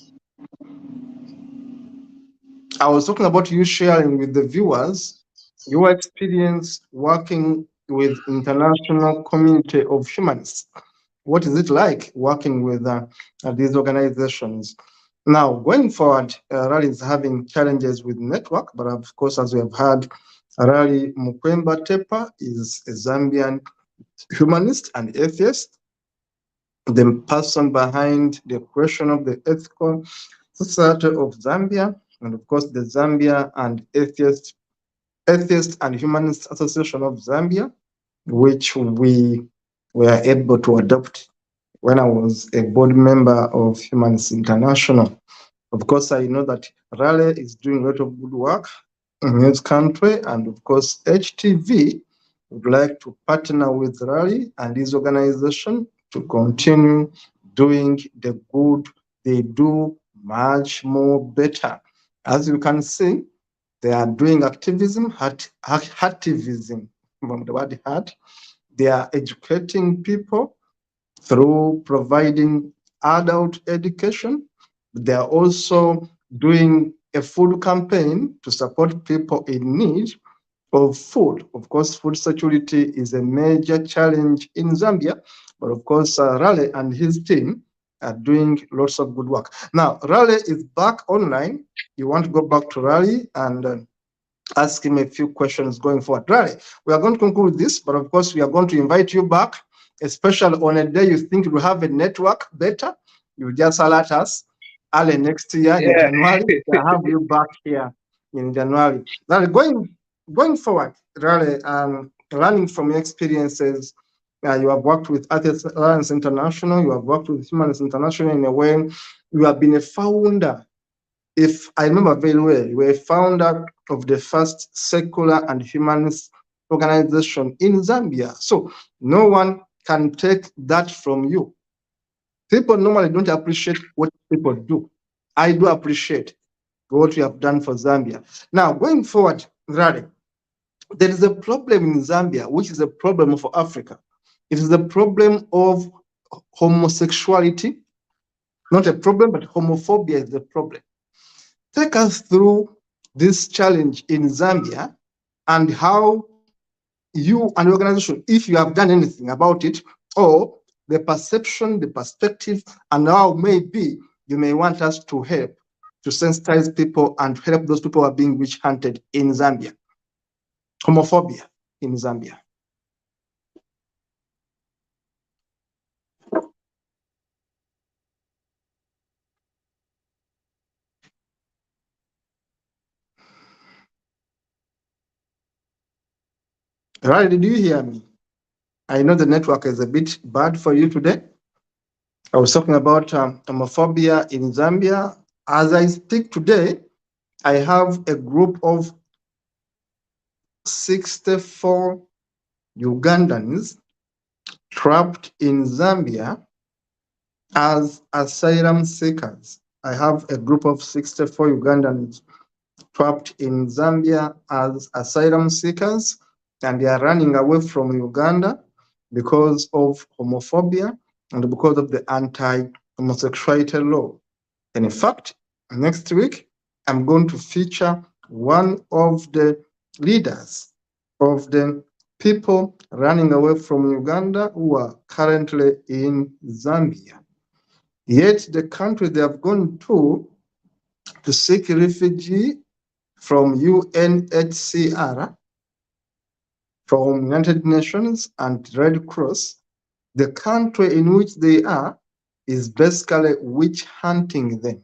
I was talking about you sharing with the viewers your experience working with international community of humanists. What is it like working with these organizations? Now, going forward, Rally is having challenges with network, but of course, as we have heard, Larry Mukwemba Tepa is a Zambian humanist and atheist, the person behind the question of the ethical society of Zambia, and of course, the Zambia and Atheist and Humanist Association of Zambia, which we were able to adopt when I was a board member of Humanist International. Of course, I know that Raleigh is doing a lot of good work in his country, and of course, HTV would like to partner with Raleigh and his organization to continue doing the good they do much more better. As you can see, they are doing activism, activism from the word heart. They are educating people through providing adult education. They are also doing a food campaign to support people in need of food. Of course, food security is a major challenge in Zambia, but of course, Raleigh and his team are doing lots of good work. Now, Raleigh is back online. You want to go back to Raleigh and ask him a few questions going forward. Raleigh, we are going to conclude this, but of course, we are going to invite you back, especially on a day you think you have a network better. You just alert us early next year in Yeah. January. We'll have you back here in January. Raleigh, going forward, Raleigh, learning from your experiences, you have worked with Atheist Alliance International, you have worked with Humanist International in a way, you have been a founder. If I remember very well, you were a founder of the first secular and humanist organization in Zambia. So no one can take that from you. People normally don't appreciate what people do. I do appreciate. what we have done for Zambia. Now, going forward, Raleigh, there is a problem in Zambia, which is a problem for Africa. It is the problem of homosexuality, not a problem, but homophobia is the problem. Take us through this challenge in Zambia and how you and the organization, if you have done anything about it, or the perception, the perspective, and how maybe you may want us to help to sensitize people and help those people who are being witch hunted in Zambia. Homophobia in Zambia. Right, did you hear me? I know the network is a bit bad for you today. I was talking about homophobia in Zambia. As I speak today, I have a group of 64 Ugandans trapped in Zambia as asylum seekers. I have a group of 64 Ugandans trapped in Zambia as asylum seekers, and they are running away from Uganda because of homophobia and because of the anti-homosexuality law. And in fact, next week, I'm going to feature one of the leaders of the people running away from Uganda who are currently in Zambia. Yet the country they have gone to seek refugee from UNHCR, from United Nations and Red Cross, the country in which they are is basically witch hunting them.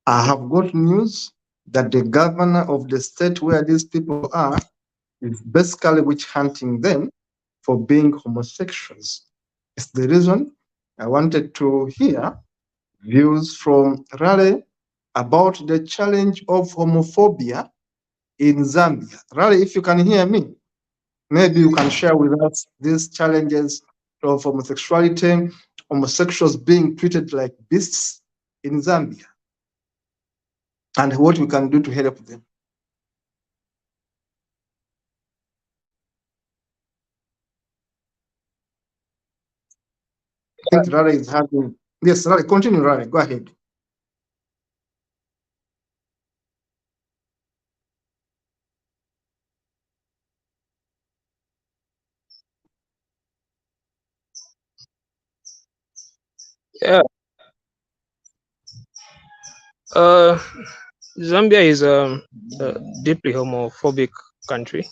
I have got news that the governor of the state where these people are is basically witch hunting them for being homosexuals. It's the reason I wanted to hear views from Raleigh about the challenge of homophobia in Zambia. Raleigh, if you can hear me, maybe you can share with us these challenges of homosexuality, homosexuals being treated like beasts in Zambia, and what we can do to help them. I think Raleigh is having, yes, Raleigh, continue, Raleigh, go ahead. Yeah. Uh, Zambia is a deeply homophobic country,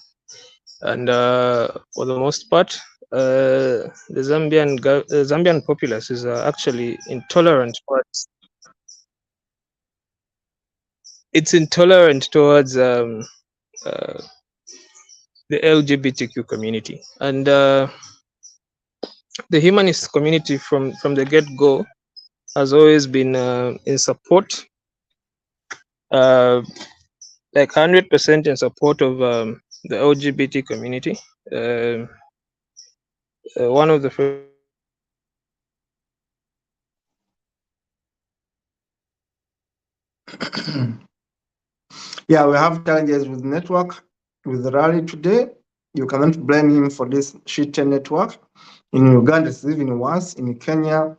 and for the most part, the Zambian populace is actually intolerant towards. It's intolerant towards the LGBTQ community, and the humanist community from the get go has always been in support, like 100% in support of the LGBT community. One of the first Yeah, we have challenges with network with Raleigh today. You cannot blame him for this shitty network. In Uganda, it's even worse. In Kenya,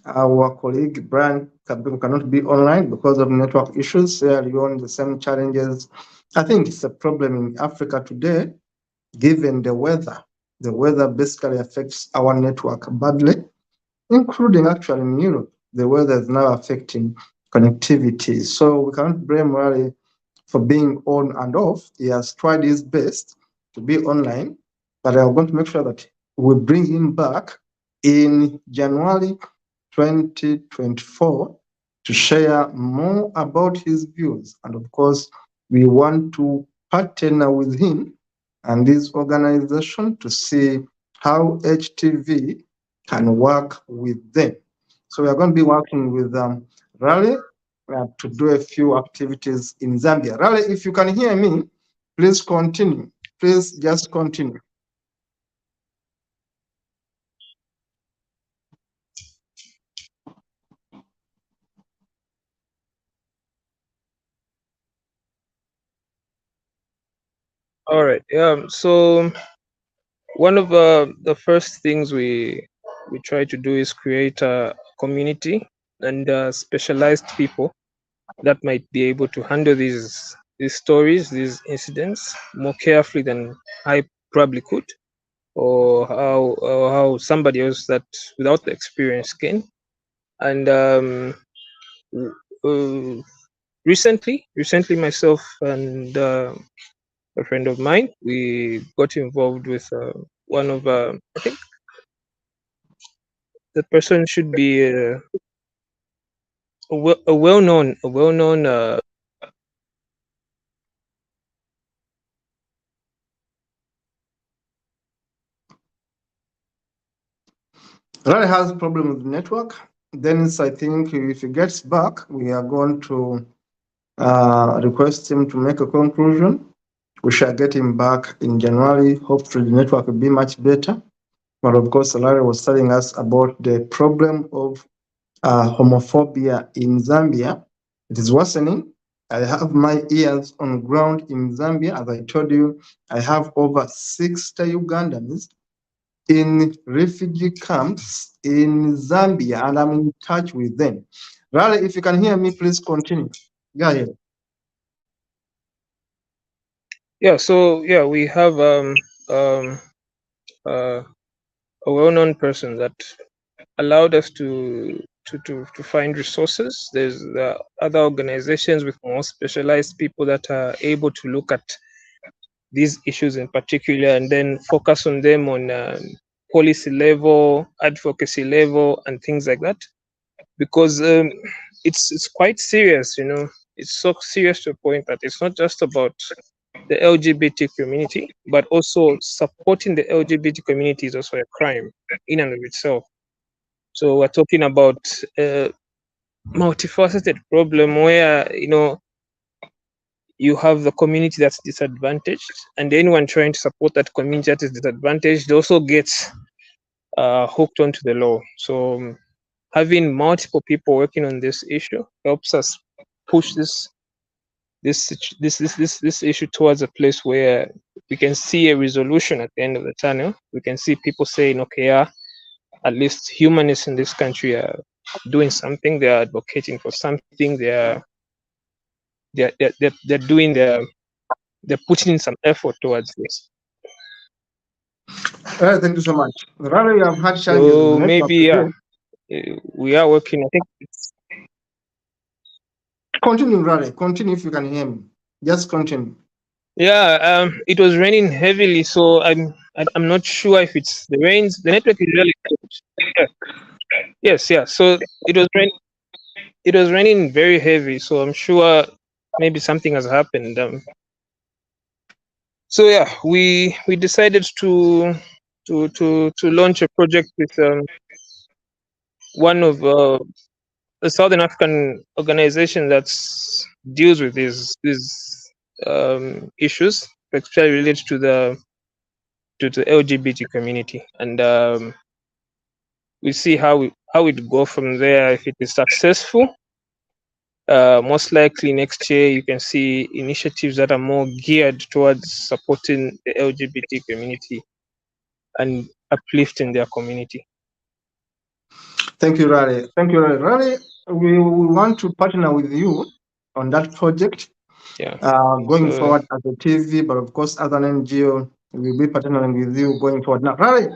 our colleague Brian Kabiru cannot be online because of network issues. Sierra Leone, the same challenges. I think it's a problem in Africa today, given the weather. The weather basically affects our network badly, including actually in Europe. The weather is now affecting connectivity. So we cannot blame Raleigh for being on and off. He has tried his best to be online, but I'm going to make sure that we bring him back in January 2024 to share more about his views. And of course, we want to partner with him and his organization to see how HTV can work with them. So we are going to be working with Raleigh to do a few activities in Zambia. Raleigh, if you can hear me, please continue. Please just continue. All right. So one of the first things we try to do is create a community and specialized people that might be able to handle these stories, these incidents more carefully than I probably could, or how somebody else that without the experience can. And uh, recently myself and a friend of mine, we got involved with one of I think the person should be a well-known Rally has a problem with network. Dennis, I think if he gets back, we are going to request him to make a conclusion. We shall get him back in January. Hopefully, the network will be much better. But of course, Larry was telling us about the problem of homophobia in Zambia. It is worsening. I have my ears on ground in Zambia. As I told you, I have over 60 Ugandans in refugee camps in Zambia, and I'm in touch with them. Raleigh, if you can hear me, please continue. Go ahead. Yeah, so yeah, we have um uh, a well-known person that allowed us to find resources. There's other organizations with more specialized people that are able to look at these issues in particular and then focus on them on policy level, advocacy level, and things like that. Because it's quite serious, you know. It's so serious to a point that it's not just about the LGBT community, but also supporting the LGBT community is also a crime in and of itself. So we're talking about a multifaceted problem where you have the community that's disadvantaged, and anyone trying to support that community that is disadvantaged also gets hooked onto the law. So having multiple people working on this issue helps us push this issue towards a place where we can see a resolution at the end of the tunnel. We can see people saying, okay, yeah, at least humanists in this country are doing something. They are advocating for something. They're doing they're putting in some effort towards this. Thank you so much. Raleigh, you have had challenges with So network maybe today. we are working. I think Continue, Raleigh. Continue if you can hear me. Just continue. it was raining heavily, so I'm not sure if it's the rains. The network is really good. Yeah. Yes, yeah. So it was raining very heavy, so I'm sure maybe something has happened. So yeah, we decided to launch a project with one of a Southern African organization that deals with these issues, especially related to the LGBT community, and we see how it go from there. If it is successful, most likely next year you can see initiatives that are more geared towards supporting the LGBT community and uplifting their community. Thank you, Raleigh. Thank you, Raleigh. Raleigh, we want to partner with you on that project. Yeah. Going forward as a TV, but of course, as an NGO, we'll be partnering with you going forward. Now, Raleigh,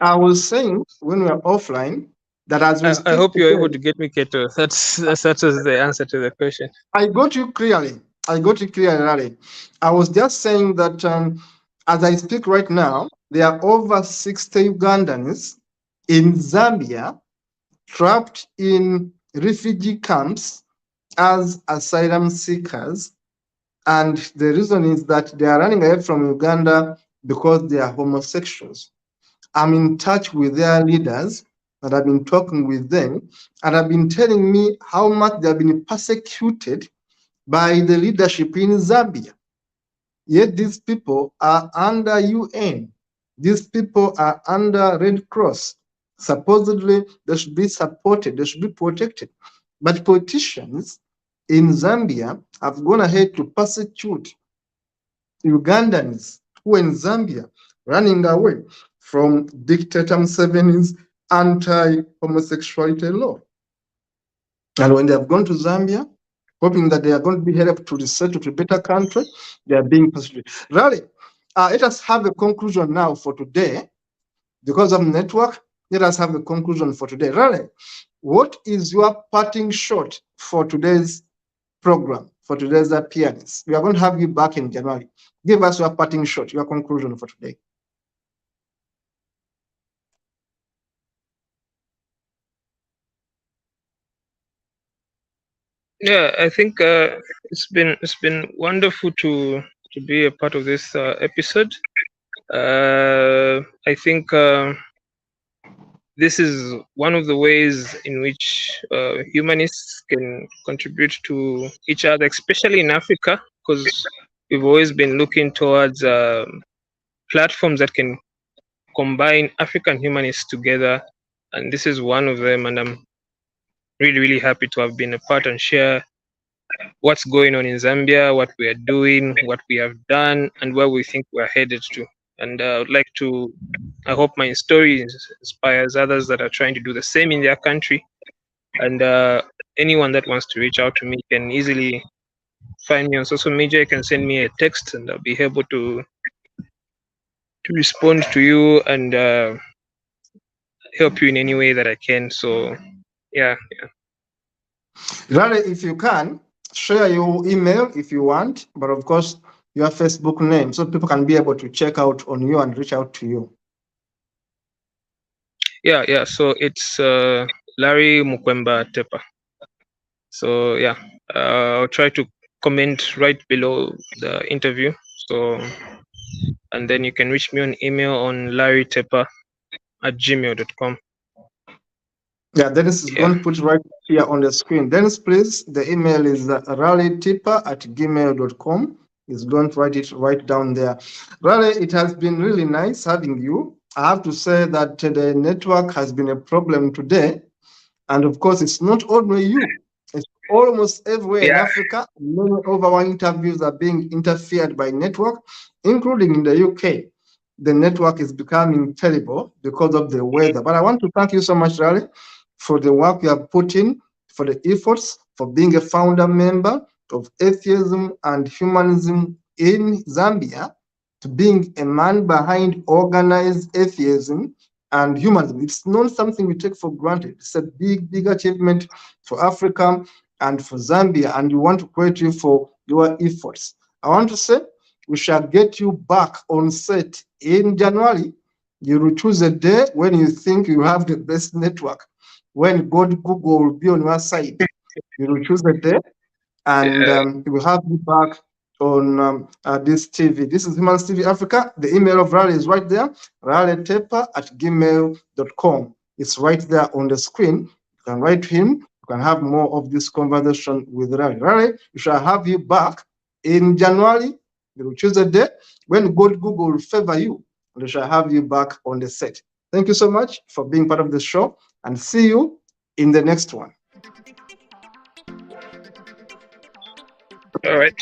I was saying when we are offline that as we speak I hope you're able today, to get me, Keto. That's the answer to the question. I got you clearly. I got you clearly, Raleigh. I was just saying that as I speak right now, there are over 60 Ugandans in Zambia trapped in refugee camps as asylum seekers. And the reason is that they are running away from Uganda because they are homosexuals. I'm in touch with their leaders and I've been talking with them and have been telling me how much they have been persecuted by the leadership in Zambia. Yet these people are under UN. These people are under Red Cross. Supposedly they should be supported, they should be protected. But politicians in Zambia have gone ahead to persecute Ugandans who were in Zambia running away from dictator Museveni's anti-homosexuality law. And when they have gone to Zambia, hoping that they are going to be helped to resettle to a better country, they are being persecuted. Really, let us have a conclusion now for today. Because of network, let us have a conclusion for today. Really, what is your parting shot for today's program, for today's appearance? We are going to have you back in January. Give us your parting shot, your conclusion for today. Yeah, I think it's been wonderful to be a part of this episode. I think this is one of the ways in which humanists can contribute to each other, especially in Africa, because we've always been looking towards platforms that can combine African humanists together, and this is one of them. And I'm really, really happy to have been a part and share what's going on in Zambia, what we are doing, what we have done, and where we think we're headed to. And I hope my story inspires others that are trying to do the same in their country. And anyone that wants to reach out to me can easily find me on social media. You can send me a text, and I'll be able to respond to you and help you in any way that I can. So, yeah. Raleigh, if you can, share your email if you want, but of course, your Facebook name, so people can be able to check out on you and reach out to you. Yeah. So it's Larry Mukwemba Tepa. So yeah, I'll try to comment right below the interview. So, and then you can reach me on email on larrytepa@gmail.com. Yeah, Dennis is going to put right here on the screen. Dennis, please, the email is rallytepa@gmail.com. He's going to write it right down there. Raleigh, it has been really nice having you. I have to say that the network has been a problem today. And of course, it's not only you. It's almost everywhere in Africa. Many of our interviews are being interfered by network, including in the UK. The network is becoming terrible because of the weather. But I want to thank you so much, Raleigh, for the work you have put in, for the efforts, for being a founder member of Atheism and Humanism in Zambia, to being a man behind organized atheism and humanism. It's not something we take for granted. It's a big, big achievement for Africa and for Zambia, and we want to credit you for your efforts. I want to say we shall get you back on set in January. You will choose a day when you think you have the best network. When Google will be on your side, you will choose a day, and we will have you back on this TV. This is Humanist TV Africa. The email of Raleigh is right there, rallytepa@gmail.com. It's right there on the screen. You can write to him. You can have more of this conversation with Raleigh. Raleigh, we shall have you back in January. We will choose a day when Google will favor you, and we shall have you back on the set. Thank you so much for being part of the show, and see you in the next one. All right.